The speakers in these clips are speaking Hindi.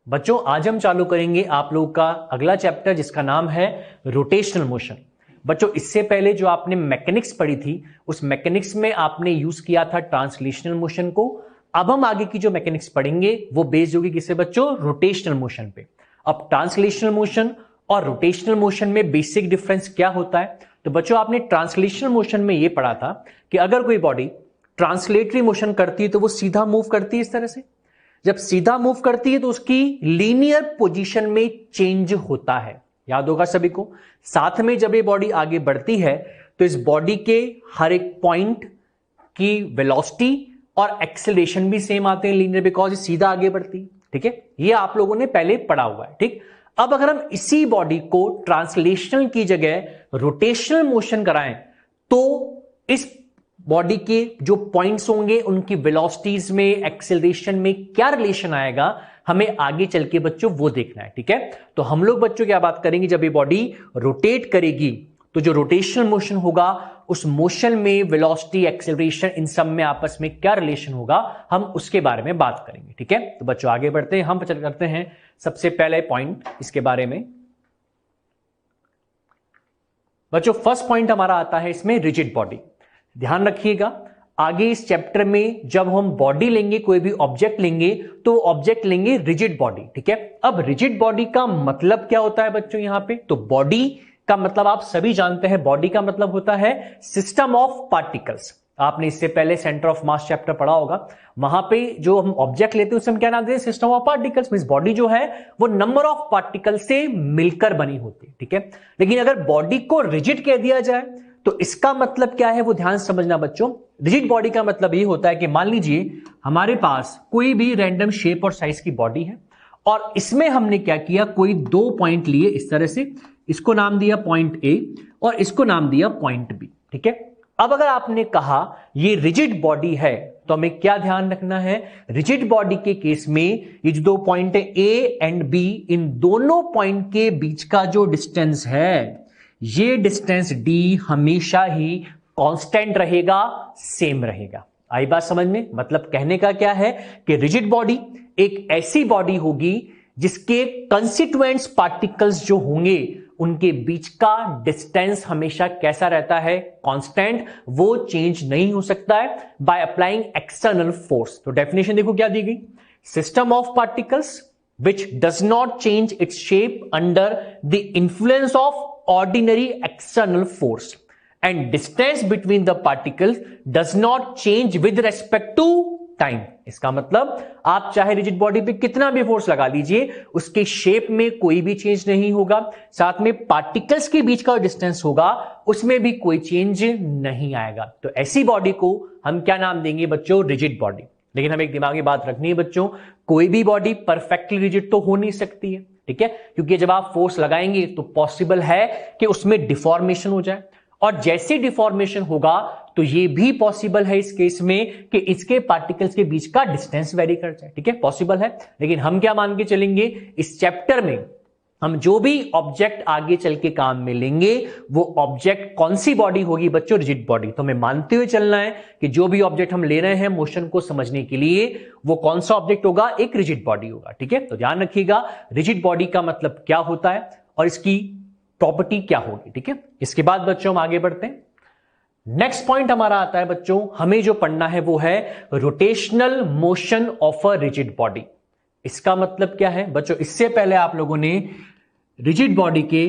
बच्चों आज हम चालू करेंगे आप लोगों का अगला चैप्टर जिसका नाम है रोटेशनल मोशन। बच्चों इससे पहले जो आपने मैकेनिक्स पढ़ी थी उस मैकेनिक्स में आपने यूज किया था ट्रांसलेशनल मोशन को। अब हम आगे की जो मैकेनिक्स पढ़ेंगे वो बेस्ड होगी किससे बच्चों? रोटेशनल मोशन पे। अब ट्रांसलेशनल मोशन और रोटेशनल मोशन में बेसिक डिफरेंस क्या होता है? तो बच्चों आपने ट्रांसलेशनल मोशन में यह पढ़ा था कि अगर कोई बॉडी ट्रांसलेटरी मोशन करती है तो वो सीधा मूव करती है इस तरह से। जब सीधा मूव करती है तो उसकी लीनियर पोजीशन में चेंज होता है, याद होगा सभी को। साथ में जब ये बॉडी आगे बढ़ती है तो इस बॉडी के हर एक पॉइंट की वेलोसिटी और एक्सेलरेशन भी सेम आते हैं लीनियर, बिकॉज ये सीधा आगे बढ़ती है। ठीक है, ये आप लोगों ने पहले पढ़ा हुआ है। ठीक, अब अगर हम इसी बॉडी को ट्रांसलेशनल की जगह रोटेशनल मोशन कराएं तो इस बॉडी के जो पॉइंट्स होंगे उनकी वेलोसिटीज में, एक्सेलरेशन में क्या रिलेशन आएगा, हमें आगे चल के बच्चों वो देखना है। ठीक है, तो हम लोग बच्चों क्या बात करेंगे, जब ये बॉडी रोटेट करेगी तो जो रोटेशनल मोशन होगा उस मोशन में वेलोसिटी, एक्सेलरेशन, इन सब में आपस में क्या रिलेशन होगा, हम उसके बारे में बात करेंगे। ठीक है, तो बच्चों आगे बढ़ते हैं, हम चल करते हैं सबसे पहले पॉइंट इसके बारे में। बच्चों फर्स्ट पॉइंट हमारा आता है इसमें रिजिड बॉडी। ध्यान रखिएगा, आगे इस चैप्टर में जब हम बॉडी लेंगे, कोई भी ऑब्जेक्ट लेंगे तो ऑब्जेक्ट लेंगे रिजिड बॉडी। ठीक है, अब रिजिड बॉडी का मतलब क्या होता है बच्चों यहां पे? तो बॉडी का मतलब आप सभी जानते हैं, बॉडी का मतलब होता है सिस्टम ऑफ पार्टिकल्स। आपने इससे पहले सेंटर ऑफ मास चैप्टर पढ़ा होगा, वहां पे जो हम ऑब्जेक्ट लेते हैं उसे हम क्या नाम देते हैं? System of particles. Means body जो है वो नंबर ऑफ पार्टिकल से मिलकर बनी होती है। ठीक है, लेकिन अगर बॉडी को रिजिड कह दिया जाए तो इसका मतलब क्या है वो ध्यान से समझना बच्चों। रिजिड बॉडी का मतलब ये होता है कि मान लीजिए हमारे पास कोई भी रैंडम शेप और साइज की बॉडी है और इसमें हमने क्या किया, कोई दो पॉइंट लिए इस तरह से, इसको नाम दिया पॉइंट ए और इसको नाम दिया पॉइंट बी। ठीक है, अब अगर आपने कहा ये रिजिड बॉडी है तो हमें क्या ध्यान रखना है? रिजिड बॉडी के केस में ये जो दो पॉइंट है ए एंड बी, इन दोनों पॉइंट के बीच का जो डिस्टेंस है ये डिस्टेंस डी हमेशा ही कांस्टेंट रहेगा, सेम रहेगा। आई बात समझ में? मतलब कहने का क्या है कि रिजिड बॉडी एक ऐसी बॉडी होगी जिसके कंस्टिट्यूएंट्स पार्टिकल्स जो होंगे उनके बीच का डिस्टेंस हमेशा कैसा रहता है? कांस्टेंट, वो चेंज नहीं हो सकता है बाय अप्लाइंग एक्सटर्नल फोर्स। तो डेफिनेशन देखो क्या दी गई, system of particles which does not change its shape under the influence of ordinary external force and distance between the particles does not change with respect to time। इसका मतलब आप चाहे रिजिड बॉडी पे कितना भी फोर्स लगा लीजिए उसके शेप में कोई भी चेंज नहीं होगा, साथ में पार्टिकल्स के बीच का डिस्टेंस होगा उसमें भी कोई चेंज नहीं आएगा। तो ऐसी बॉडी को हम क्या नाम देंगे बच्चों? Rigid body. लेकिन हमें एक दिमागी बात रखनी है बच्चों, कोई भी बॉडी परफेक्टली रिजिड तो हो नहीं सकती है। ठीक है, क्योंकि जब आप फोर्स लगाएंगे तो पॉसिबल है कि उसमें डिफॉर्मेशन हो जाए, और जैसे डिफॉर्मेशन होगा तो ये भी पॉसिबल है इस केस में कि इसके पार्टिकल्स के बीच का डिस्टेंस वेरी कर जाए। ठीक है, पॉसिबल है। लेकिन हम क्या मान के चलेंगे, इस चैप्टर में हम जो भी ऑब्जेक्ट आगे चल के काम में लेंगे वो ऑब्जेक्ट कौन सी बॉडी होगी बच्चों? Rigid body. तो हमें मानते हुए चलना है कि जो भी ऑब्जेक्ट हम ले रहे हैं मोशन को समझने के लिए वो कौन सा ऑब्जेक्ट होगा? एक रिजिड बॉडी होगा। ठीक है, तो ध्यान रखिएगा रिजिड बॉडी का मतलब क्या होता है और इसकी प्रॉपर्टी क्या होगी। ठीक है, इसके बाद बच्चों हम आगे बढ़ते हैं। नेक्स्ट पॉइंट हमारा आता है बच्चों, हमें जो पढ़ना है वो है rotational motion of a rigid body. इसका मतलब क्या है बच्चों? इससे पहले आप लोगों ने रिजिड बॉडी के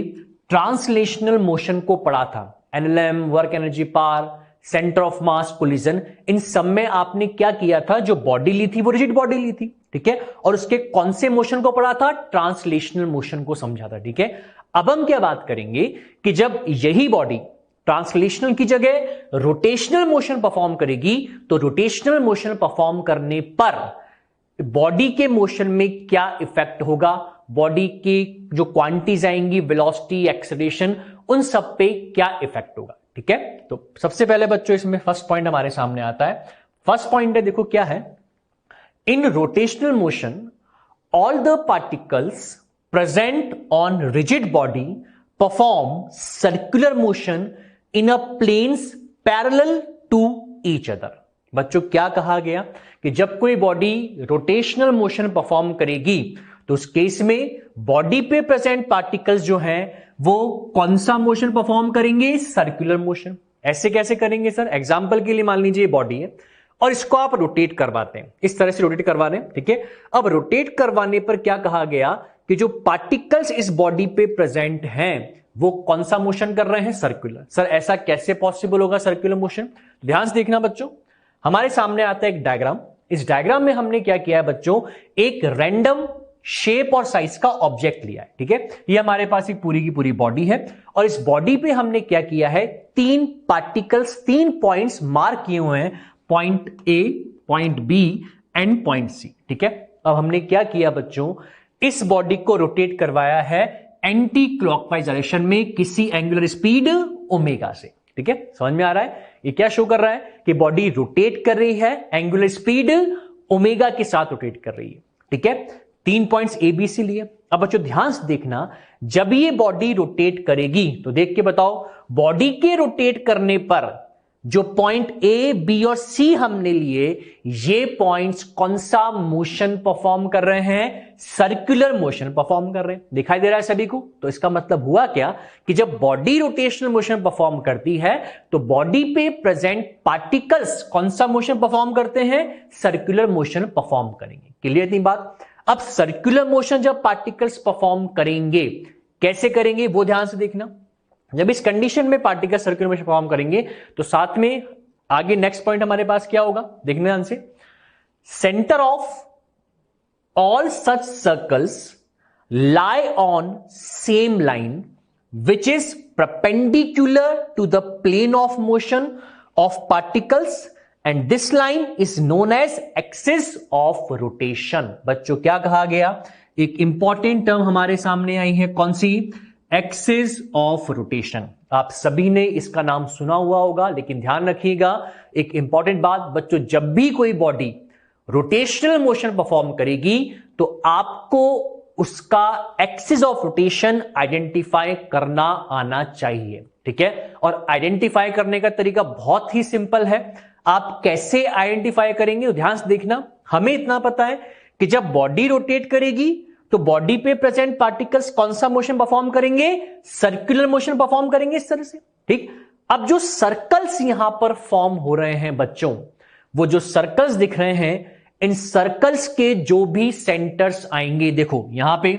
ट्रांसलेशनल मोशन को पढ़ा था, NLM, work energy power, centre of mass, collision, इन सब में आपने क्या किया था? जो बॉडी ली थी वो रिजिड बॉडी ली थी। ठीक है, और उसके कौन से मोशन को पढ़ा था? ट्रांसलेशनल मोशन को समझा था। ठीक है, अब हम क्या बात करेंगे कि जब यही बॉडी ट्रांसलेशनल की जगह रोटेशनल मोशन परफॉर्म करेगी तो रोटेशनल मोशन परफॉर्म करने पर बॉडी के मोशन में क्या इफेक्ट होगा, बॉडी की जो क्वांटिटीज आएंगी, वेलोसिटी, एक्सेलरेशन, उन सब पे क्या इफेक्ट होगा। ठीक है, तो सबसे पहले बच्चों इसमें फर्स्ट पॉइंट हमारे सामने आता है। फर्स्ट पॉइंट है, देखो क्या है, in rotational motion all the particles present on rigid body perform circular motion in a planes parallel to each other. बच्चों क्या कहा गया कि जब कोई बॉडी रोटेशनल मोशन परफॉर्म करेगी तो उस केस में बॉडी पे प्रेजेंट पार्टिकल्स जो हैं वो कौन सा मोशन परफॉर्म करेंगे? Circular motion. ऐसे कैसे करेंगे सर? एग्जांपल के लिए मान लीजिए बॉडी है और इसको आप रोटेट करवाते हैं, इस तरह से रोटेट करवा रहे हैं, ठीक है। अब रोटेट करवाने पर क्या कहा गया कि जो पार्टिकल्स इस बॉडी पे प्रेजेंट हैं वो कौन सा मोशन कर रहे हैं? सर्कुलर। सर ऐसा कैसे पॉसिबल होगा सर्कुलर मोशन? ध्यान से देखना बच्चों, हमारे सामने आता है एक डायग्राम। इस डायग्राम में हमने क्या किया है बच्चों, एक रैंडम शेप और साइज का ऑब्जेक्ट लिया है, ठीक है। ये हमारे पास एक पूरी की पूरी बॉडी है और इस बॉडी पे हमने क्या किया है, 3 पार्टिकल्स, 3 पॉइंट्स मार्क किए हुए हैं, point A, point B and point C, ठीक है। अब हमने क्या किया बच्चों, इस बॉडी को रोटेट करवाया है एंटी क्लॉकवाइज डायरेक्शन में किसी एंगुलर स्पीड ओमेगा से, ठीक है। समझ में आ रहा है? ये क्या शो कर रहा है कि बॉडी रोटेट कर रही है, एंगुलर स्पीड ओमेगा के साथ रोटेट कर रही है, ठीक है। 3 पॉइंट्स ए बी सी लिए। अब बच्चों ध्यान से देखना, जब ये बॉडी रोटेट करेगी तो देख के बताओ, बॉडी के रोटेट करने पर जो पॉइंट ए बी और सी हमने लिए, ये पॉइंट्स कौन सा मोशन परफॉर्म कर रहे हैं? सर्कुलर मोशन परफॉर्म कर रहे हैं। दिखाई दे रहा है सभी को? तो इसका मतलब हुआ क्या कि जब बॉडी रोटेशनल मोशन परफॉर्म करती है तो बॉडी पे प्रेजेंट पार्टिकल्स कौन सा मोशन परफॉर्म करते हैं? सर्कुलर मोशन परफॉर्म करेंगे। क्लियर थी बात? अब सर्कुलर मोशन जब पार्टिकल्स परफॉर्म करेंगे, कैसे करेंगे वो ध्यान से देखना। जब इस कंडीशन में पार्टिकल सर्कुलर मोशन परफॉर्म करेंगे तो साथ में आगे नेक्स्ट पॉइंट हमारे पास क्या होगा, देखने ध्यान से। Centre of all such circles lie on same line which is perpendicular to the plane of motion of particles and this line is known as axis of rotation। बच्चों क्या कहा गया, एक इंपॉर्टेंट टर्म हमारे सामने आई है, कौन सी? Axis of rotation. आप सभी ने इसका नाम सुना हुआ होगा, लेकिन ध्यान रखिएगा एक इंपॉर्टेंट बात बच्चों, जब भी कोई बॉडी रोटेशनल मोशन परफॉर्म करेगी तो आपको उसका एक्सिस ऑफ रोटेशन आइडेंटिफाई करना आना चाहिए, ठीक है। और आइडेंटिफाई करने का तरीका बहुत ही सिंपल है। आप कैसे आइडेंटिफाई करेंगे? ध्यान से देखना, हमें इतना पता है कि जब बॉडी रोटेट करेगी तो बॉडी पे प्रेजेंट पार्टिकल्स कौन सा मोशन परफॉर्म करेंगे? सर्कुलर मोशन परफॉर्म करेंगे, इस तरह से, ठीक। अब जो सर्कल्स यहां पर फॉर्म हो रहे हैं बच्चों, वो जो सर्कल्स दिख रहे हैं, इन सर्कल्स के जो भी सेंटर्स आएंगे, देखो यहां पे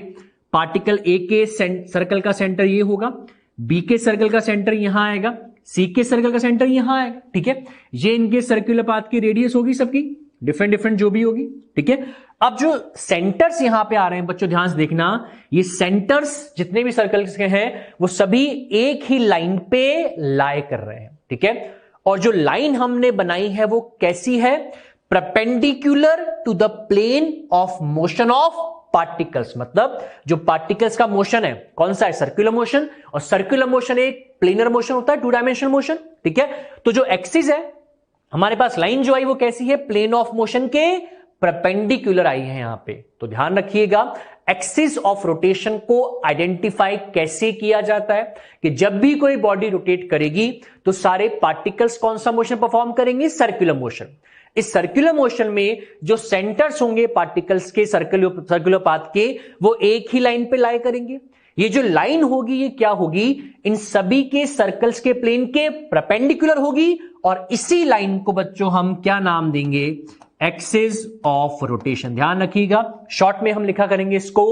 पार्टिकल ए के सर्कल का सेंटर ये होगा, बी के सर्कल का सेंटर यहां आएगा, सी के सर्कल का सेंटर यहां आएगा, ठीक है। ये इनके सर्कुलर पाथ की रेडियस होगी, सबकी डिफरेंट डिफरेंट जो भी होगी, ठीक है। अब जो सेंटर्स यहां पे आ रहे हैं बच्चों, ध्यान से देखना, ये सेंटर्स जितने भी सर्कल्स के हैं वो सभी एक ही लाइन पे लाई कर रहे हैं, ठीक है। और जो लाइन हमने बनाई है वो कैसी है? Perpendicular to the plane of motion of particles. मतलब जो पार्टिकल्स का मोशन है कौन सा है? Circular motion. और सर्कुलर मोशन एक प्लेनर मोशन होता है, 2 डायमेंशनल मोशन, ठीक है। तो जो एक्सिस है हमारे पास, लाइन जो आई वो कैसी है? प्लेन ऑफ मोशन के परपेंडिकुलर आई है यहां पे। तो ध्यान रखिएगा, एक्सिस ऑफ रोटेशन को आइडेंटिफाई कैसे किया जाता है कि जब भी कोई बॉडी रोटेट करेगी तो सारे पार्टिकल्स कौन सा मोशन परफॉर्म करेंगे? Circular motion. इस सर्कुलर मोशन में जो सेंटर्स होंगे पार्टिकल्स के सर्कुलर पाथ के, वो एक ही लाइन पे लाई करेंगे। ये जो लाइन होगी ये क्या होगी? इन सभी के सर्कल्स के प्लेन के परपेंडिकुलर होगी और इसी लाइन को बच्चों हम क्या नाम देंगे? Axis of rotation. ध्यान रखिएगा, शॉर्ट में हम लिखा करेंगे इसको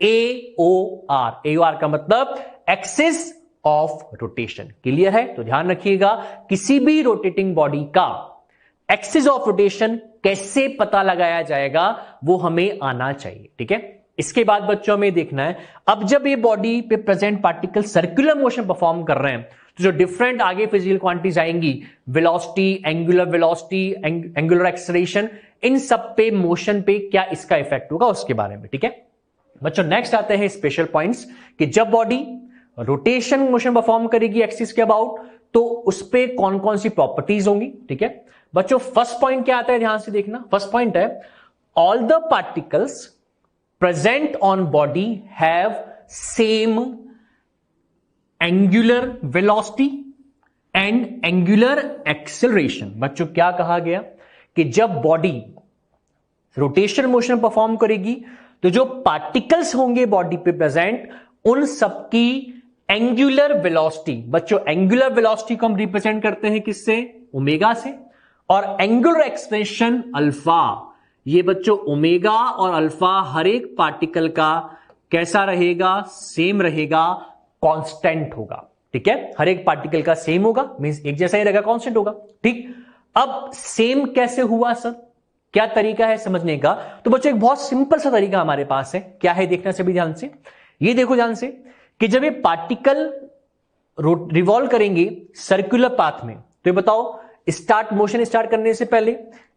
AOR। AOR का मतलब एक्सिस ऑफ रोटेशन। क्लियर है? तो ध्यान रखिएगा, किसी भी रोटेटिंग बॉडी का एक्सिस ऑफ रोटेशन कैसे पता लगाया जाएगा वो हमें आना चाहिए, ठीक है। इसके बाद बच्चों हमें देखना है, अब जब ये बॉडी पे present particle circular motion perform कर रहे हैं तो जो डिफरेंट आगे फिजिकल क्वांटिटीज आएंगी, वेलोसिटी, एंगुलर एक्सेलरेशन, इन सब पे मोशन पे क्या इसका इफेक्ट होगा उसके बारे में, ठीक है। बच्चों नेक्स्ट आते हैं स्पेशल पॉइंट्स कि जब बॉडी रोटेशन मोशन परफॉर्म करेगी एक्सिस के अबाउट तो उस पे कौन कौन सी प्रॉपर्टीज होंगी, ठीक है। बच्चों फर्स्ट पॉइंट क्या आता है, ध्यान से देखना। फर्स्ट पॉइंट है, all the particles present on body have same angular velocity and angular acceleration. बच्चों क्या कहा गया कि जब बॉडी रोटेशनल मोशन परफॉर्म करेगी तो जो पार्टिकल्स होंगे बॉडी पे प्रेजेंट, उन सबकी एंगुलर वेलोसिटी, बच्चों एंगुलर वेलोसिटी को हम रिप्रेजेंट करते हैं किससे? ओमेगा से। और एंगुलर एक्सलेरेशन अल्फा, ये बच्चों ओमेगा और अल्फा हर एक पार्टिकल का कैसा रहेगा? सेम रहेगा, कांस्टेंट होगा। ठीक है, हर एक पार्टिकल का सेम होगा, मींस एक जैसा ही रहेगा, कांस्टेंट होगा। ठीक, अब सेम कैसे हुआ सर? क्या तरीका है समझने का? तो बच्चों एक बहुत सिंपल सा तरीका हमारे पास है। क्या है देखना सभी ध्यान से। ये देखो ध्यान से कि जब ये पार्टिकल रिवॉल्व करेंगे सर्कुलर पाथ में, तो ये बताओ स्टार्ट मोशन स्टार्ट करने से पहले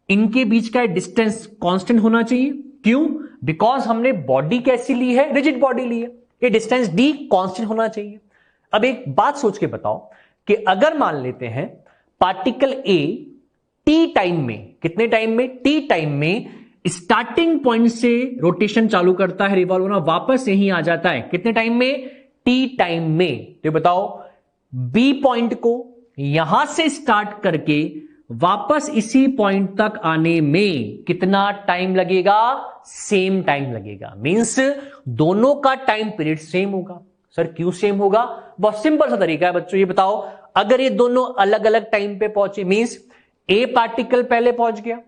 इनके बीच का डिस्टेंस कांस्टेंट होना चाहिए। क्यों? बिकॉज हमने बॉडी कैसी ली है? रिजिड बॉडी ली है। ये डिस्टेंस डी कांस्टेंट होना चाहिए। अब एक बात सोच के बताओ कि अगर मान लेते हैं पार्टिकल ए टी टाइम में, कितने टाइम में? टी टाइम में स्टार्टिंग पॉइंट से रोटेशन चालू करता है, रिवॉल्व होना, वापस यहीं आ जाता है, कितने टाइम में? टी टाइम में। तो बताओ बी पॉइंट को यहां से स्टार्ट करके वापस इसी पॉइंट तक आने में कितना टाइम लगेगा? सेम टाइम लगेगा। मींस दोनों का टाइम पीरियड सेम होगा। सर क्यों सेम होगा? बहुत सिंपल सा तरीका है बच्चों। ये बताओ अगर ये दोनों अलग अलग टाइम पे पहुंचे, मींस ए पार्टिकल पहले पहुंच गया,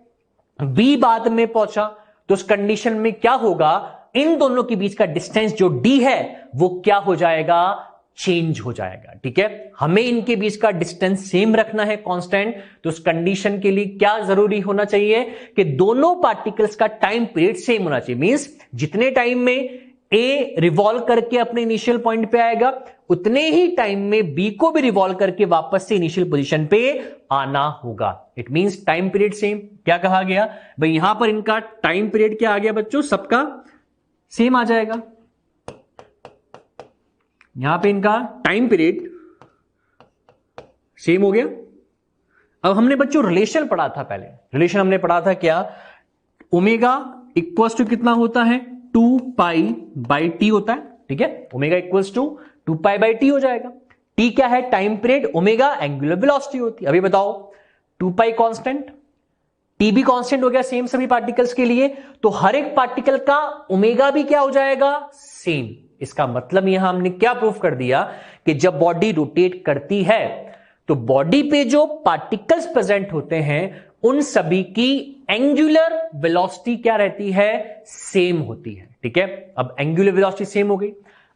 बी बाद में पहुंचा, तो उस कंडीशन में क्या होगा? इन दोनों के बीच का डिस्टेंस जो डी है वो क्या हो जाएगा? चेंज हो जाएगा। ठीक है, हमें इनके बीच का डिस्टेंस सेम रखना है, कांस्टेंट। तो उस कंडीशन के लिए क्या जरूरी होना चाहिए कि दोनों पार्टिकल्स का टाइम पीरियड सेम होना चाहिए। मींस जितने टाइम में ए रिवॉल्व करके अपने इनिशियल पॉइंट पे आएगा, उतने ही टाइम में बी को भी रिवॉल्व करके वापस से इनिशियल पोजीशन पे आना होगा। It means time period same. क्या कहा गया भाई? यहां पर इनका टाइम पीरियड क्या आ गया बच्चों? सबका सेम आ जाएगा। यहां पे इनका टाइम पीरियड सेम हो गया। अब हमने बच्चों रिलेशन पढ़ा था, पहले रिलेशन हमने पढ़ा था क्या? ओमेगा इक्वल्स टू कितना होता है? 2 पाई बाई टी होता है। ठीक है, omega equals to 2 pi by T हो जाएगा। टी क्या है? Time period. Omega angular velocity होती है। अभी बताओ 2 पाई कांस्टेंट, टी भी कांस्टेंट हो गया सेम सभी पार्टिकल्स के लिए, तो हर एक पार्टिकल का ओमेगा भी क्या हो जाएगा? सेम। इसका मतलब यहां हमने क्या प्रूफ कर दिया कि जब बॉडी रोटेट करती है तो बॉडी पे जो पार्टिकल्स प्रेजेंट होते हैं उन सभी की एंगुलर वेलोसिटी क्या रहती है? सेम होती है। ठीक है, अब एंगुलर वेलोसिटी सेम हो गई।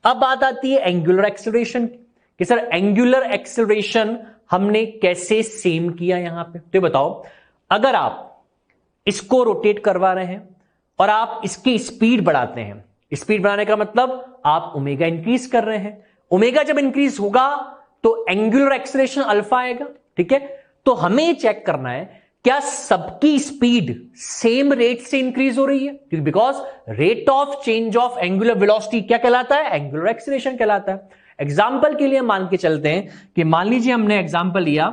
अब बात आती है एंगुलर एक्सेलरेशन कि सर एंगुलर एक्सेलरेशन हमने कैसे सेम किया यहां पे? तो बताओ अगर आप इसको रोटेट करवा रहे हैं और आप इसकी स्पीड बढ़ाते हैं, स्पीड बढ़ाने का मतलब आप ओमेगा इंक्रीज कर रहे हैं। ओमेगा जब इंक्रीज होगा तो एंगुलर एक्सेलरेशन अल्फा आएगा। ठीक है, तो हमें चेक करना है क्या सबकी स्पीड सेम रेट से इंक्रीज हो रही है? क्योंकि because rate of change of angular velocity क्या कहलाता है? एंगुलर एक्सेलरेशन कहलाता है। एग्जाम्पल के लिए मान के चलते हैं कि मान लीजिए हमने एग्जाम्पल लिया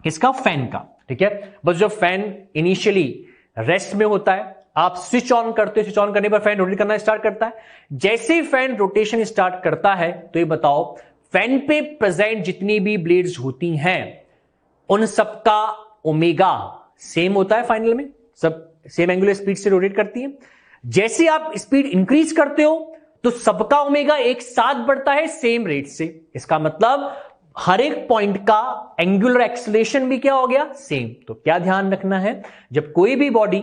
किसका? फैन का। ठीक है, बस जो फैन इनिशियली रेस्ट में होता है, आप स्विच ऑन करते हो, स्विच ऑन करने पर फैन रोटेट करना स्टार्ट करता है। जैसे ही फैन रोटेशन स्टार्ट करता है तो ये बताओ फैन पे प्रेजेंट जितनी भी ब्लेड्स होती हैं उन सबका ओमेगा सेम होता है। फाइनल में सब सेम एंगुलर स्पीड से रोटेट करती है। जैसे आप स्पीड इंक्रीज करते हो तो सबका ओमेगा एक साथ बढ़ता है सेम रेट से। इसका मतलब हर एक पॉइंट का एंगुलर एक्सेलरेशन भी क्या हो गया? सेम। तो क्या ध्यान रखना है, जब कोई भी बॉडी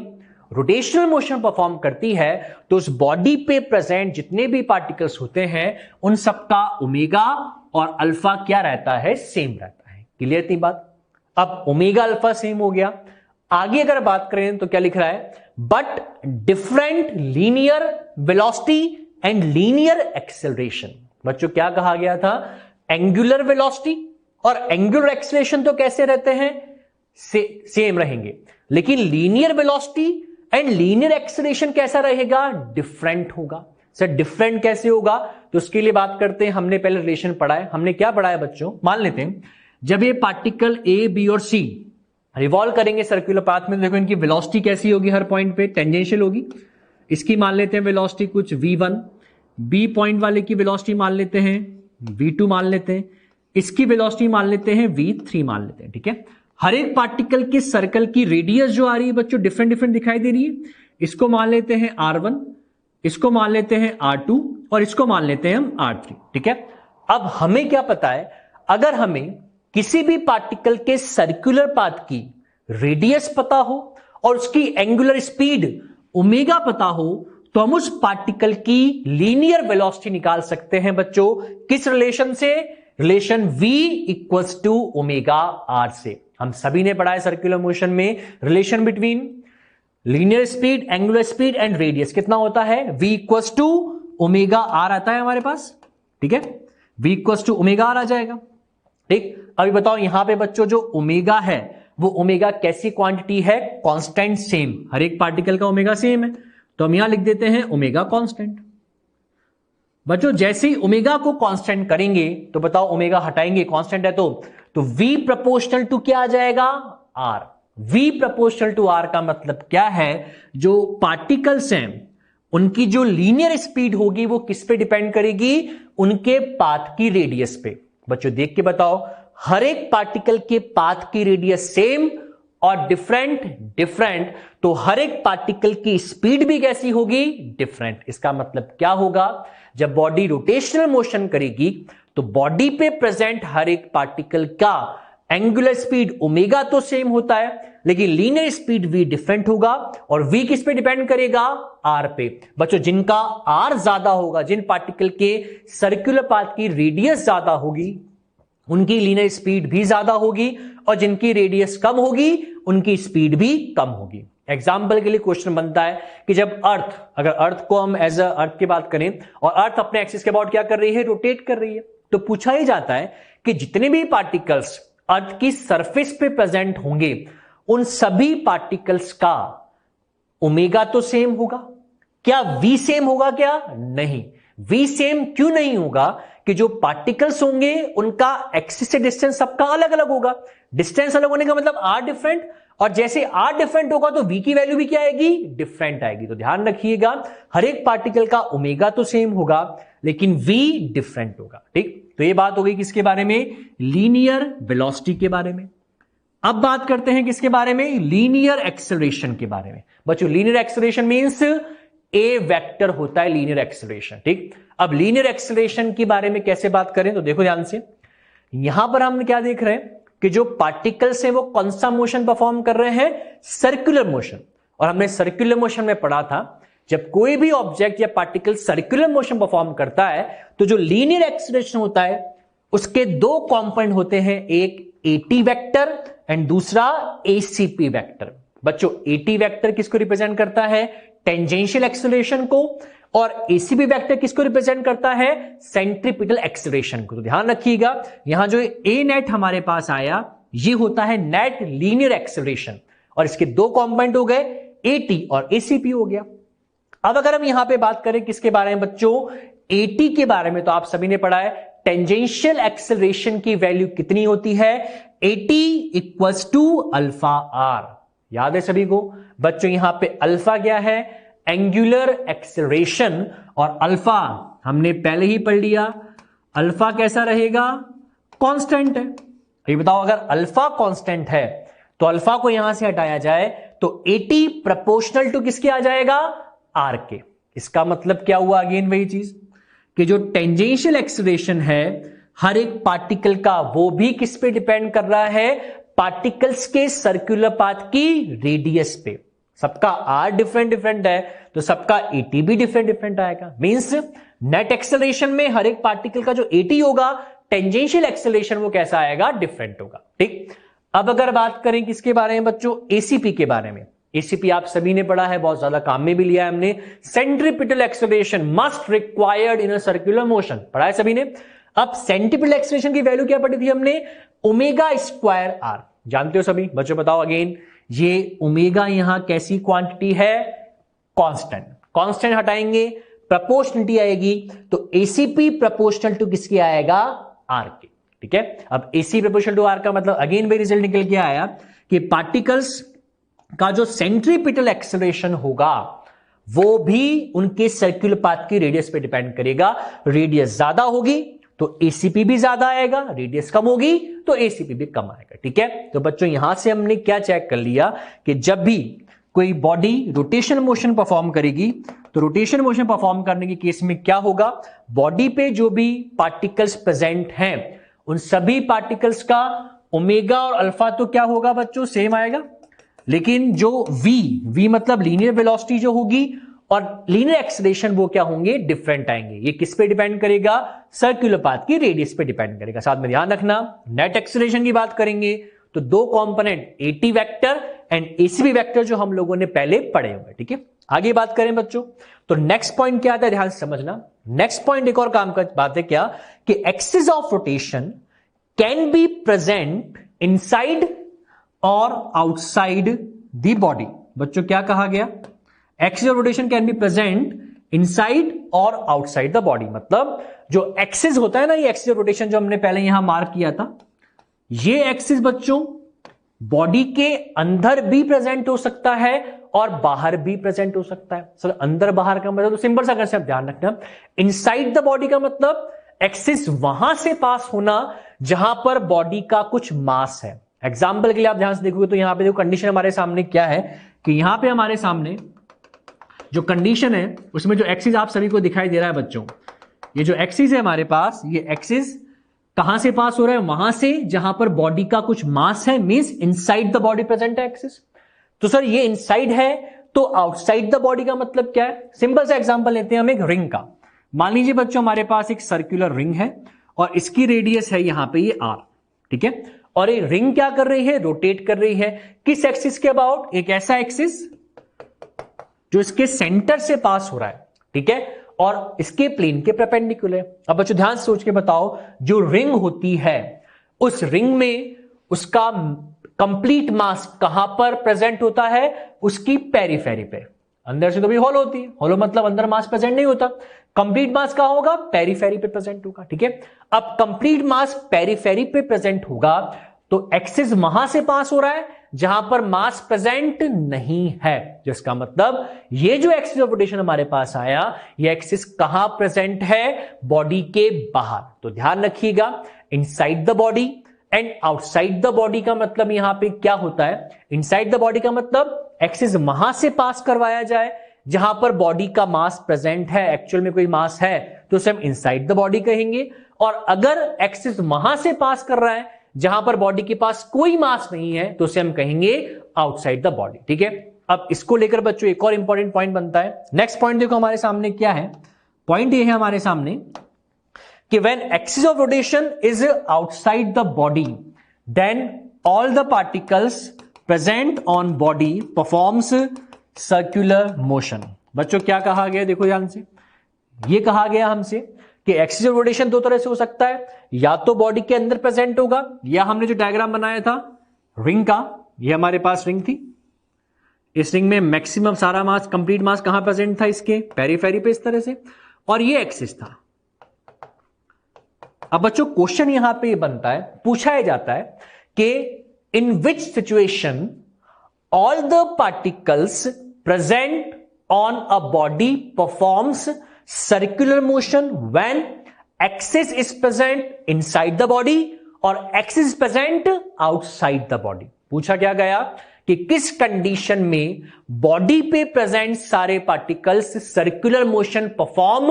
रोटेशनल मोशन परफॉर्म करती है तो उस बॉडी पे प्रेजेंट जितने भी पार्टिकल्स होते हैं उन सबका ओमेगा और अल्फा क्या रहता है? सेम रहता है। क्लियर थी बात? अब ओमेगा अल्फा सेम हो गया। आगे अगर बात करें तो क्या लिख रहा है? But different linear velocity and linear acceleration. बच्चों क्या कहा गया था? एंगुलर वेलोसिटी और एंगुलर एक्सेलरेशन तो कैसे रहते हैं? सेम रहेंगे, लेकिन linear velocity and linear acceleration कैसा रहेगा? डिफरेंट होगा। सर डिफरेंट कैसे होगा? तो उसके लिए बात करते हैं। हमने पहले रिलेशन पढ़ा है। हमने क्या पढ़ा है बच्चों? मान लेते हैं जब ये पार्टिकल ए, बी और सी रिवॉल्व करेंगे सर्कुलर पाथ में, देखो इनकी वेलोसिटी कैसी होगी? हर पॉइंट पे टेंजेंशियल होगी। इसकी मान लेते हैं वेलोसिटी कुछ v1, बी पॉइंट वाले की वेलोसिटी मान लेते हैं v2 मान लेते हैं, इसकी वेलोसिटी मान लेते हैं v3 मान लेते हैं। ठीक है, हर एक पार्टिकल के सर्कल की रेडियस जो आ रही है बच्चों डिफरेंट डिफरेंट दिखाई दे रही है। इसको मान लेते हैं r1, इसको मान लेते हैं R2 और इसको मान लेते हैं हम R3, ठीक है। अब हमें क्या पता है, अगर हमें किसी भी पार्टिकल के सर्कुलर पाथ की रेडियस पता हो और उसकी एंगुलर स्पीड ओमेगा पता हो, तो हम उस पार्टिकल की लीनियर वेलोसिटी निकाल सकते हैं बच्चों। किस रिलेशन से? Relation v equals to omega R से। हम सभी ने पढ़ा है सर्कुलर मोशन में relation between linear speed, angular speed and radius कितना होता है? v equals to omega R आता है हमारे पास, ठीक है। v equals to omega R आ जाएगा, ठीक। अभी बताओ यहां पे बच्चों जो ओमेगा है वो ओमेगा कैसी क्वांटिटी है? कांस्टेंट, सेम, हर एक पार्टिकल का ओमेगा सेम है, तो हम यहां लिख देते हैं ओमेगा कांस्टेंट। बच्चों जैसे ही ओमेगा को कांस्टेंट करेंगे तो बताओ ओमेगा हटाएंगे, कांस्टेंट है तो v प्रोपोर्शनल टू क्या आ जाएगा? r। v proportional to r का मतलब क्या है? जो पार्टिकल्स हैं उनकी जो लीनियर स्पीड होगी वो किस पे डिपेंड करेगी? उनके पाथ की रेडियस पे। बच्चों देख के बताओ, हर एक पार्टिकल के पाथ की रेडियस सेम और डिफरेंट, तो हर एक पार्टिकल की स्पीड भी कैसी होगी? डिफरेंट। इसका मतलब क्या होगा? जब बॉडी रोटेशनल मोशन करेगी तो बॉडी पे प्रेजेंट हर एक पार्टिकल का एंगुलर स्पीड ओमेगा तो सेम होता है, लेकिन लीनियर स्पीड v डिफरेंट होगा। और v किस पे डिपेंड करेगा? r पे। बच्चों जिनका r ज्यादा होगा, जिन पार्टिकल के सर्कुलर पाथ की रेडियस ज्यादा होगी उनकी लीनियर स्पीड भी ज्यादा होगी, और जिनकी रेडियस कम होगी उनकी स्पीड भी कम होगी। एग्जाम्पल के लिए क्वेश्चन बनता है कि जब अगर अर्थ को हम एज अ अर्थ की बात करें और अर्थ अपने एक्सिस के अबाउट क्या कर रही है? रोटेट कर रही है, तो पूछा ही जाता है कि जितने भी पार्टिकल्स अर्थ की सरफेस पे प्रेजेंट होंगे उन सभी पार्टिकल्स का ओमेगा तो सेम होगा। क्या v सेम होगा? क्या नहीं, v सेम क्यों नहीं होगा? कि जो पार्टिकल्स होंगे उनका एक्सिस से डिस्टेंस सबका अलग अलग होगा। डिस्टेंस अलग होने का मतलब r डिफरेंट, और जैसे r डिफरेंट होगा तो v की वैल्यू भी क्या आएगी? डिफरेंट आएगी। तो ध्यान रखिएगा, हर एक पार्टिकल का ओमेगा तो सेम होगा लेकिन v डिफरेंट होगा, ठीक। तो ये बात हो गई किसके बारे में? लीनियर वेलोसिटी के बारे में। अब बात करते हैं किसके बारे में? लीनियर एक्सेलरेशन के बारे में। बच्चों लीनियर एक्सेलरेशन मींस ए वेक्टर होता है लीनियर एक्सेलरेशन, ठीक। अब लीनियर एक्सेलरेशन के बारे में कैसे बात करें तो देखो ध्यान से, यहां पर हम क्या देख रहे हैं कि जो पार्टिकल्स हैं वो कौन सा मोशन परफॉर्म कर रहे हैं? Circular motion. और हमने सर्कुलर मोशन में पढ़ा था जब कोई भी ऑब्जेक्ट या पार्टिकल सर्कुलर मोशन परफॉर्म करता है तो जो लीनियर एक्सेलरेशन होता है उसके दो कंपोनेंट होते हैं, एक एटी वेक्टर एंड दूसरा एसीपी वेक्टर। बच्चों एटी वेक्टर किसको रिप्रेजेंट करता है? टेंजेंशियल एक्सेलरेशन को, और एसीपी वेक्टर किसको रिप्रेजेंट करता है? सेंट्रीपिटल एक्सेलरेशन को। तो ध्यान रखिएगा यहां जो ए नेट हमारे पास आया ये होता है नेट लीनियर एक्सेलरेशन, और इसके दो कंपोनेंट हो गए एटी और एसीपी हो गया। अब अगर हम यहां पे बात करें किसके बारे में बच्चों? एटी के बारे में, तो आप सभी ने पढ़ा है टेंजेंशियल एक्सेलरेशन की वैल्यू कितनी होती है? A T equals to alpha R. याद है सभी को? बच्चों यहां पे अल्फा क्या है? एंगुलर एक्सेलरेशन, और अल्फा हमने पहले ही पढ़ लिया, अल्फा कैसा रहेगा? कांस्टेंट है। ये बताओ अगर अल्फा कांस्टेंट है तो अल्फा को यहां से हटाया जाए तो एटी प्रोपोर्शनल टू किसके आ जाएगा? आर के। इसका मतलब क्या हुआ? अगेन वही चीज कि जो टेंजेंशियल एक्सेलरेशन है हर एक पार्टिकल का वो भी किस पे डिपेंड कर रहा है? पार्टिकल्स के सर्कुलर पाथ की रेडियस पे। सबका आर डिफरेंट है तो सबका एटी भी डिफरेंट आएगा। मींस नेट एक्सेलरेशन में हर एक पार्टिकल का जो एटी होगा टेंजेंशियल एक्सेलरेशन वो कैसा आएगा? डिफरेंट होगा, ठीक। अब अगर बात करें किसके बारे में बच्चों? एसीपी के बारे में। एसीपी आप सभी ने पढ़ा है, बहुत ज्यादा काम में भी लिया है हमने। Centripetal acceleration must required in a circular motion, पढ़ा है सभी ने। अब सेंट्रीपिटल एक्सेलरेशन की वैल्यू क्या पढ़ी थी हमने? Omega square R. जानते हो सभी? बच्चों बताओ अगेन, ये ओमेगा यहां कैसी क्वांटिटी है? कांस्टेंट। कांस्टेंट हटाएंगे प्रोपोर्शनलिटी आएगी, तो एसीपी प्रोपोर्शनल टू किसके आएगा? आर के, ठीक है। अब एसी प्रोपोर्शनल टू आर का मतलब अगेन वही रिजल्ट निकल के आया कि पार्टिकल्स का जो सेंट्रीपिटल एक्सेलरेशन होगा वो भी उनके सर्कुलर पाथ की रेडियस पे डिपेंड करेगा। रेडियस ज्यादा होगी तो एसीपी भी ज्यादा आएगा, रेडियस कम होगी तो एसीपी भी कम आएगा, ठीक है। तो बच्चों यहां से हमने क्या चेक कर लिया कि जब भी कोई बॉडी रोटेशन मोशन परफॉर्म करेगी, तो रोटेशन मोशन परफॉर्म करने के केस में क्या होगा, बॉडी पे जो भी पार्टिकल्स प्रेजेंट हैं उन सभी पार्टिकल्स का ओमेगा और अल्फा तो क्या होगा बच्चों, सेम आएगा, लेकिन जो v मतलब लीनियर वेलोसिटी जो होगी और लीनियर एक्सेलरेशन वो क्या होंगे, डिफरेंट आएंगे। ये किस पे डिपेंड करेगा, सर्कुलर पाथ की रेडियस पे डिपेंड करेगा। साथ में ध्यान रखना, नेट एक्सेलरेशन की बात करेंगे तो दो component eighty vector and ACB vector जो हम लोगों ने पहले पढ़े हुए, ठीक है। आगे बात करें बच्चों, तो नेक्स्ट पॉइंट क्या आता है, ध्यान से समझना। नेक्स्ट पॉइंट एक और काम का बात है क्या, कि axis of rotation can be present inside और आउटसाइड द बॉडी। बच्चों क्या कहा गया, axis of rotation can be present inside और आउटसाइड द बॉडी। मतलब जो एक्सिस होता है ना, ये एक्सिस ऑफ रोटेशन जो हमने पहले यहां मार्क किया था, ये एक्सिस बच्चों बॉडी के अंदर भी प्रेजेंट हो सकता है और बाहर भी प्रेजेंट हो सकता है। सर अंदर बाहर का मतलब तो सिंपल सा कंसेप्ट ध्यान रखना, इनसाइड द बॉडी का मतलब एक्सिस वहां से पास होना जहां पर बॉडी का कुछ मास है। एग्जाम्पल के लिए आप ध्यान से देखोगे तो यहां पे जो कंडीशन हमारे सामने क्या है, कि यहां पे हमारे सामने जो कंडीशन है उसमें जो एक्सिस आप सभी को दिखाई दे रहा है बच्चों, ये जो एक्सिस है हमारे पास, ये एक्सिस कहां से पास हो रहा है, वहां से जहां पर बॉडी का कुछ मास है, means inside the body present है एक्सिस। तो सर ये इनसाइड है तो आउटसाइड द बॉडी का मतलब क्या है, सिंपल सा एग्जांपल लेते हैं हम एक रिंग का। मान लीजिए बच्चों हमारे पास एक सर्कुलर रिंग है और इसकी रेडियस है यहां पे ये r, ठीक है, और ये रिंग क्या कर रही है, रोटेट कर रही है किस एक्सिस के अबाउट, एक ऐसा एक्सिस जो इसके सेंटर से पास हो रहा है, ठीक है, और इसके प्लेन के परपेंडिकुलर। अब बच्चों ध्यान से सोच के बताओ, जो रिंग होती है उस रिंग में उसका कंप्लीट मास कहां पर प्रेजेंट होता है, उसकी पेरिफेरी पे। अंदर से तो भी हॉलो होती है, हॉलो मतलब अंदर मास प्रेजेंट नहीं होता, कंप्लीट मास कहां होगा, पेरिफेरी पे प्रेजेंट होगा, ठीक है। अब कंप्लीट मास पेरिफेरी पे प्रेजेंट होगा तो एक्सिस वहां से पास हो रहा है जहां पर मास प्रेजेंट नहीं है, जिसका मतलब ये जो एक्सिस ऑफ रोटेशन हमारे पास आया, ये एक्सिस कहां प्रेजेंट है, बॉडी के बाहर। तो ध्यान रखिएगा, inside the body and outside the body का मतलब यहां पे क्या होता है, इनसाइड द बॉडी का मतलब एक्सिस वहां से पास करवाया जाए जहां पर बॉडी का मास प्रेजेंट है, एक्चुअल में कोई मास है तो उसे हम इनसाइड द बॉडी कहेंगे, और अगर एक्सिस वहां से पास कर रहा है जहां पर बॉडी के पास कोई मास नहीं है तो उसे हम कहेंगे आउटसाइड द बॉडी, ठीक है। अब इसको लेकर बच्चों एक और इंपॉर्टेंट पॉइंट बनता है। नेक्स्ट पॉइंट देखो हमारे सामने क्या है, पॉइंट ये है हमारे सामने कि when axis of rotation is outside the body then all the particles present on body performs circular motion. बच्चों क्या कहा गया, देखो ध्यान से, ये कहा गया हमसे कि एक्सिस ऑफ रोटेशन दो तरह से हो सकता है, या तो बॉडी के अंदर प्रेजेंट होगा, या हमने जो डायग्राम बनाया था रिंग का, ये हमारे पास रिंग थी, इस रिंग में मैक्सिमम सारा मास, कंप्लीट मास कहां प्रेजेंट था, इसके पेरिफेरी पे इस तरह से, और ये एक्सिस था। अब बच्चों क्वेश्चन यहां पे बनता है, पूछा जाता है कि in which situation all the particles present on a body performs circular motion when axis is present inside the body और axis is present outside the body। पूछा क्या गया कि किस कंडीशन में बॉडी पे प्रेजेंट सारे पार्टिकल्स सर्कुलर मोशन परफॉर्म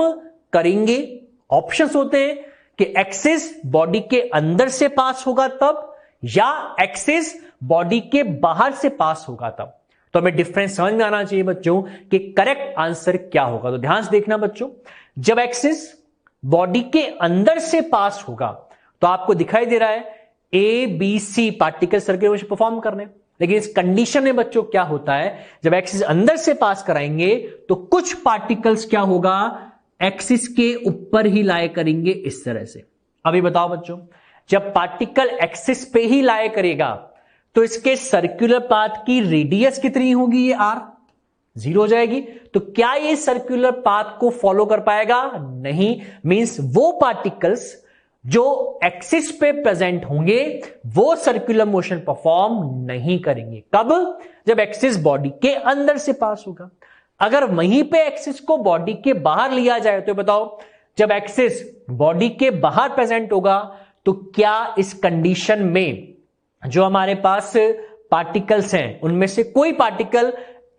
करेंगे। ऑप्शंस होते हैं कि एक्सिस बॉडी के अंदर से पास होगा तब, या एक्सिस बॉडी के बाहर से पास होगा तब। तो हमें डिफरेंस समझ में आना चाहिए बच्चों कि करेक्ट आंसर क्या होगा। तो ध्यान से देखना बच्चों, जब एक्सिस बॉडी के अंदर से पास होगा तो आपको दिखाई दे रहा है A B C particle circular motion perform करने, लेकिन इस कंडीशन में बच्चों क्या होता है, जब एक्सिस अंदर से पास कराएंगे तो कुछ पार्टिकल्स क्या होगा, एक्सिस के ऊपर ही लाए करेंगे इस तरह से। अभी बताओ बच्चों, जब पार्टिकल एक्सिस पे ही लाए करेगा तो इसके सर्कुलर पाथ की रेडियस कितनी होगी, ये r 0 हो जाएगी। तो क्या ये सर्कुलर पाथ को फॉलो कर पाएगा, नहीं, मींस वो पार्टिकल्स जो एक्सिस पे प्रेजेंट होंगे वो सर्कुलर मोशन परफॉर्म नहीं करेंगे। कब, जब एक्सिस बॉडी के अंदर से पास होगा। अगर वहीं पे एक्सिस को बॉडी के बाहर लिया जाए तो बताओ, जब एक्सिस बॉडी के बाहर प्रेजेंट होगा तो क्या इस कंडीशन में जो हमारे पास पार्टिकल्स हैं उनमें से कोई पार्टिकल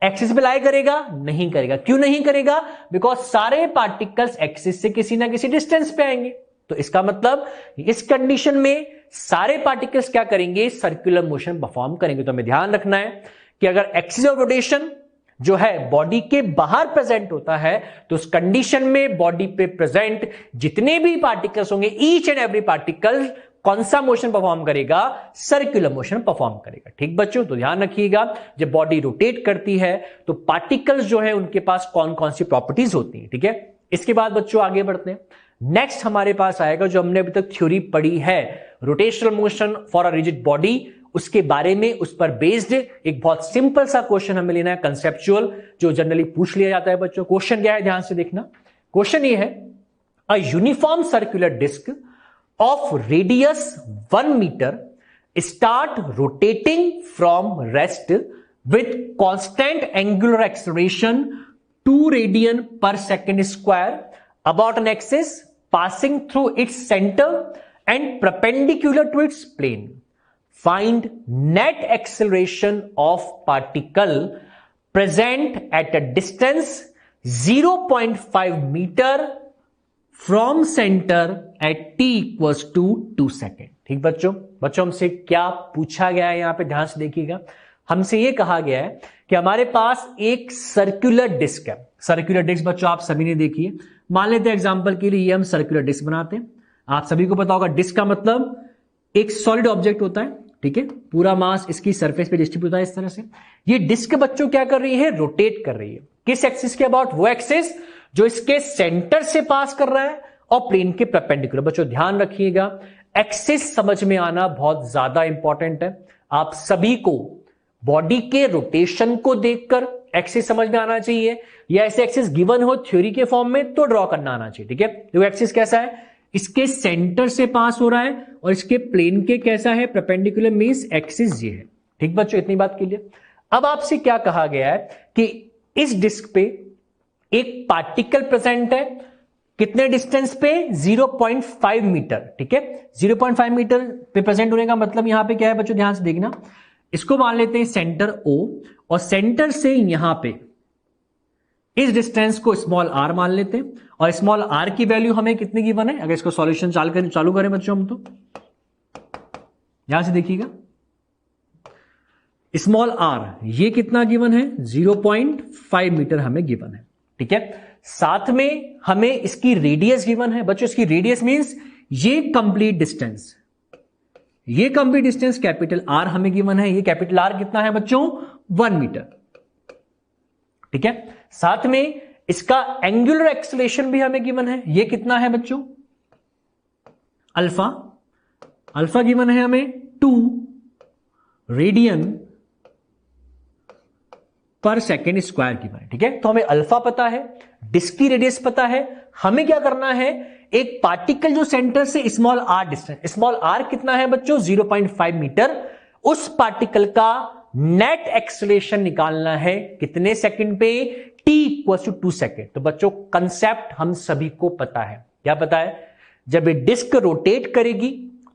एक्सिस पे लाई करेगा? नहीं करेगा। क्यों नहीं करेगा? बिकॉज सारे पार्टिकल्स एक्सिस से किसी ना किसी डिस्टेंस पे आएंगे। तो इसका मतलब इस कंडीशन में सारे पार्टिकल्स क्या करेंगे? सर्कुलर मोशन परफॉर्म करेंगे। तो हमें ध्यान रखना है कि अगर एक्सिस ऑफ रोटेशन जो है बॉडी के बाहर प्रेजेंट होता है तो उस कंडीशन में बॉडी पे प्रेजेंट जितने भी पार्टिकल्स होंगे, ईच एंड एवरी पार्टिकल कौन सा मोशन परफॉर्म करेगा? सर्कुलर मोशन परफॉर्म करेगा। ठीक बच्चों, तो ध्यान रखिएगा जब बॉडी रोटेट करती है तो पार्टिकल्स जो है उनके पास कौन कौन सी प्रॉपर्टीज होती हैं। ठीक है, इसके बाद बच्चों आगे बढ़ते हैं। नेक्स्ट हमारे पास आएगा जो हमने अभी तक थ्योरी पढ़ी है, rotational motion for a rigid body, उसके बारे में, उस पर बेस्ड एक बहुत सिंपल सा क्वेश्चन हमें लेना है, कंसेप्चुअल, जो जनरली पूछ लिया जाता है बच्चों। क्वेश्चन क्या है, ध्यान से देखना। क्वेश्चन ये है, a uniform circular disc of radius 1 metre start rotating from rest with constant angular acceleration 2 radian per second square about an axis passing through its center and perpendicular to its plane. Find net acceleration of particle present at a distance 0.5 meter from center at t equals to 2 second. ठीक बच्चों, हमसे क्या पूछा गया है यहां पे ध्यान से देखिएगा। हमसे ये कहा गया है कि हमारे पास एक सर्कुलर डिस्क है। सर्कुलर डिस्क बच्चों आप सभी ने देखी है। मान लेते हैं एग्जांपल के लिए ये हम सर्कुलर डिस्क बनाते हैं। आप सभी को पता होगा डिस्क का मतलब एक सॉलिड ऑब्जेक्ट होता है। ठीक है, पूरा मास इसकी सरफेस पे डिस्ट्रीब्यूट होता है इस तरह से। ये डिस्क बच्चों क्या कर रही है? रोटेट कर रही है। किस एक्सिस के अबाउट? वो एक्सिस जो इसके सेंटर से पास कर रहा है और प्लेन के परपेंडिकुलर। बच्चों ध्यान रखिएगा, एक्सिस समझ में आना बहुत ज्यादा इंपॉर्टेंट है। आप सभी को बॉडी के रोटेशन को देखकर एक्सिस समझ में आना चाहिए, या ऐसे एक्सिस गिवन हो थ्योरी के फॉर्म में तो ड्रॉ करना आना चाहिए। ठीक है, तो एक्सिस कैसा है? इसके सेंटर से पास हो रहा है और इसके प्लेन के कैसा है? परपेंडिकुलर, मींस एक्सिस ये है। ठीक बच्चों, इतनी बात के लिए अब आपसे क्या कहा गया है कि इस डिस्क पे एक पार्टिकल प्रेजेंट है। कितने डिस्टेंस पे? 0.5 मीटर। ठीक है, 0.5 मीटर पे प्रेजेंट होने का मतलब यहां पे क्या है बच्चों? ध्यान से देखना। इसको मान लेते हैं सेंटर O और सेंटर से यहां पे इस डिस्टेंस को स्मॉल r मान लेते हैं और स्मॉल r की वैल्यू हमें कितनी गिवन है? अगर इसको सॉल्यूशन चालू करें बच्चों हम, तो यहां से देखिएगा स्मॉल r ये कितना गिवन है? 0.5 मीटर हमें गिवन है। ठीक है, साथ में हमें इसकी रेडियस गिवन है बच्चों। इसकी रेडियस मींस ये कंप्लीट डिस्टेंस, ये कंप्लीट डिस्टेंस कैपिटल R हमें गिवन है। ये कैपिटल R कितना है बच्चों? 1 मीटर। ठीक है, साथ में इसका एंगुलर एक्सेलरेशन भी हमें गिवन है। ये कितना है बच्चों? अल्फा गिवन है हमें 2 radian per second square given है। ठीक है, तो हमें अल्फा पता है, डिस्क की रेडियस पता है। हमें क्या करना है? एक पार्टिकल जो सेंटर से small r distance, small r कितना है बच्चों? 0.5 मीटर। उस पार्टिकल का नेट एक्सेलरेशन निकालना है कितने सेकंड पे? t equals to 2 second. तो बच्चों कंसेप्ट हम सभी को पता है। क्या पता है? जब ये डिस्क रोटेट करेगी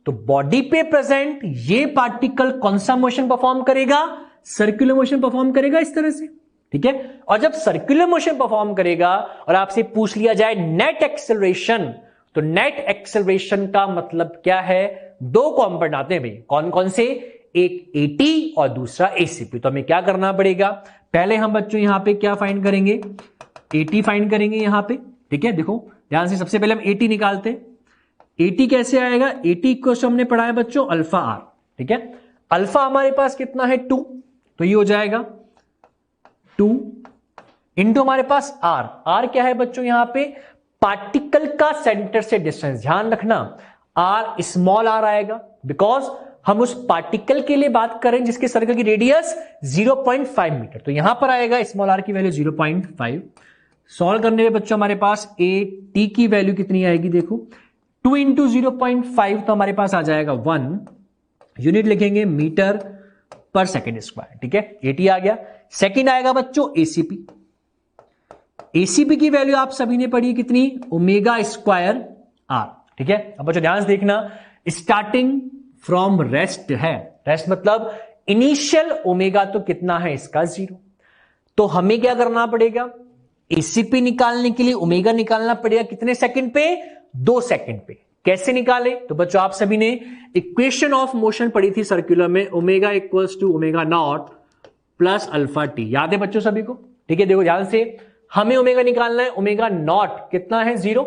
तो बॉडी पे प्रेजेंट ये पार्टिकल कौन सा मोशन परफॉर्म करेगा? सर्कुलर मोशन परफॉर्म करेगा इस तरह से। ठीक है, और जब सर्कुलर मोशन परफॉर्म करेगा और आपसे पूछ लिया जाए नेट एक्सेलरेशन, तो नेट एक्सेलरेशन का मतलब क्या है? 2 कंपोनेंट आते हैं भाई। कौन कौन से? एक AT और दूसरा ACP। तो हमें क्या करना पड़ेगा? पहले हम बच्चों यहां पे क्या फाइंड करेंगे? AT फाइंड करेंगे यहां पे। ठीक है, देखो ध्यान से, सबसे पहले हम AT निकालते हैं। AT कैसे आएगा? AT को हमने पढ़ा है बच्चों अल्फा R। ठीक है, अल्फा हमारे पास कितना है? 2, तो ये हो जाएगा 2 इंटू हमारे पास R। R क्या है बच्चों? यहां पे पार्टिकल का सेंटर से डिस्टेंस। ध्यान रखना R स्मॉल r आएगा, बिकॉज हम उस पार्टिकल के लिए बात करें जिसके सर्कल की रेडियस 0.5 मीटर। तो यहां पर आएगा स्मॉल r की वैल्यू 0.5। सॉल्व करने में बच्चों हमारे पास AT की वैल्यू कितनी आएगी? देखो 2 इंटू 0.5 तो हमारे पास आ जाएगा 1। यूनिट लिखेंगे मीटर पर सेकेंड स्क्वायर। ठीक है, AT आ गया। सेकेंड आएगा बच्चों ACP। ACP की वैल्यू आप सभी ने पढ़ी कितनी? Omega square R। ठीक है, अब बच्चों ध्यान से देखना, स्टार्टिंग फ्रॉम रेस्ट है। रेस्ट मतलब इनिशियल ओमेगा तो कितना है इसका? 0। तो हमें क्या करना पड़ेगा, एसीपी निकालने के लिए ओमेगा निकालना पड़ेगा कितने सेकंड पे, 2 सेकंड पे। कैसे निकाले, तो बच्चों आप सभी ने इक्वेशन ऑफ मोशन पढ़ी थी सर्कुलर में, omega equals to omega naught plus alpha T, याद है बच्चों सभी को? ठीक है, देखो ध्यान से, हमें ओमेगा निकालना है, ओमेगा नॉट कितना है 0,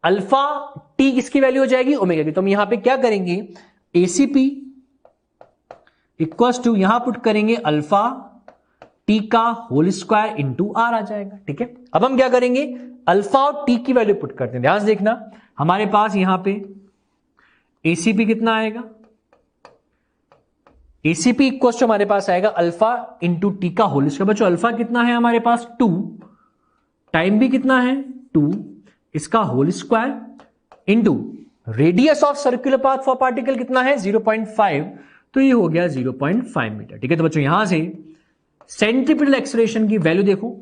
अल्फा टी किसकी वैल्यू हो जाएगी, ओमेगा की। तो हम यहां पे क्या करेंगे, एसीपी इक्वल्स टू यहां पुट करेंगे अल्फा टी का होल स्क्वायर इंटू आर आ जाएगा। ठीक है, अब हम क्या करेंगे, अल्फा और टी की वैल्यू पुट करते हैं। ध्यान से देखना, हमारे पास यहां पे एसीपी कितना आएगा, एसीपी इक्वल्स टू हमारे पास आएगा अल्फा इंटू टी का होल स्क्वायर। बच्चों अल्फा कितना है हमारे पास 2, टाइम भी कितना है 2, इसका whole square into radius of circular path for particle कितना है 0.5, तो ये हो गया 0.5 मीटर। ठीक है, तो बच्चों यहां से सेंट्रीपिटल एक्सेलरेशन की वैल्यू देखो,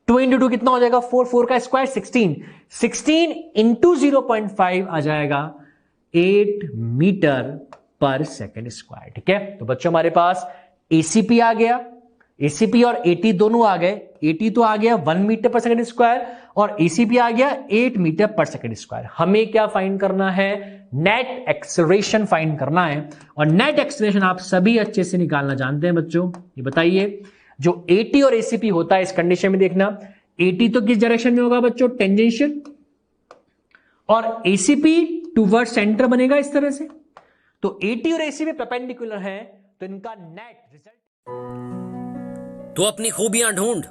2 इंटू 2 कितना हो जाएगा 4, 4 का स्क्वायर 16, 16 इंटू 0.5 आ जाएगा 8 मीटर पर सेकेंड स्क्वायर। ठीक है, तो बच्चों हमारे पास एसीपी आ गया, एसीपी और एटी दोनों आ गए, एटी तो आ गया 1 मीटर पर सेकेंड स्क्वायर और एसीपी आ गया 8 मीटर पर सेकेंड स्क्वायर। हमें क्या फाइंड करना है, नेट एक्सेलरेशन फाइंड करना है, और नेट एक्सेलरेशन आप सभी अच्छे से निकालना जानते हैं बच्चों। ये बताइए, जो एटी और एसीपी होता है इस कंडीशन में देखना, एटी तो किस डायरेक्शन में होगा बच्चों, टेंजेंशियल, और एसीपी टुवर्ड सेंटर बनेगा इस तरह से। तो एटी और एसीपी परपेंडिकुलर है, तो इनका नेट रिजल्ट। तो अपनी खूबियां ढूंढ,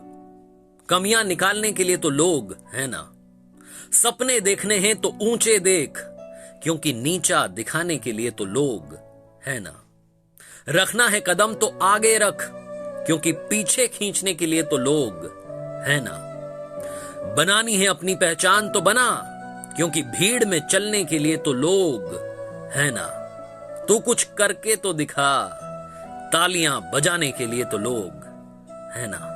कमियां निकालने के लिए तो लोग है ना, सपने देखने हैं तो ऊंचे देख, क्योंकि नीचा दिखाने के लिए तो लोग है ना, रखना है कदम तो आगे रख, क्योंकि पीछे खींचने के लिए तो लोग है ना, बनानी है अपनी पहचान तो बना, क्योंकि भीड़ में चलने के लिए तो लोग है ना, तू कुछ करके तो दिखा, तालियां बजाने के लिए तो लोग है ना।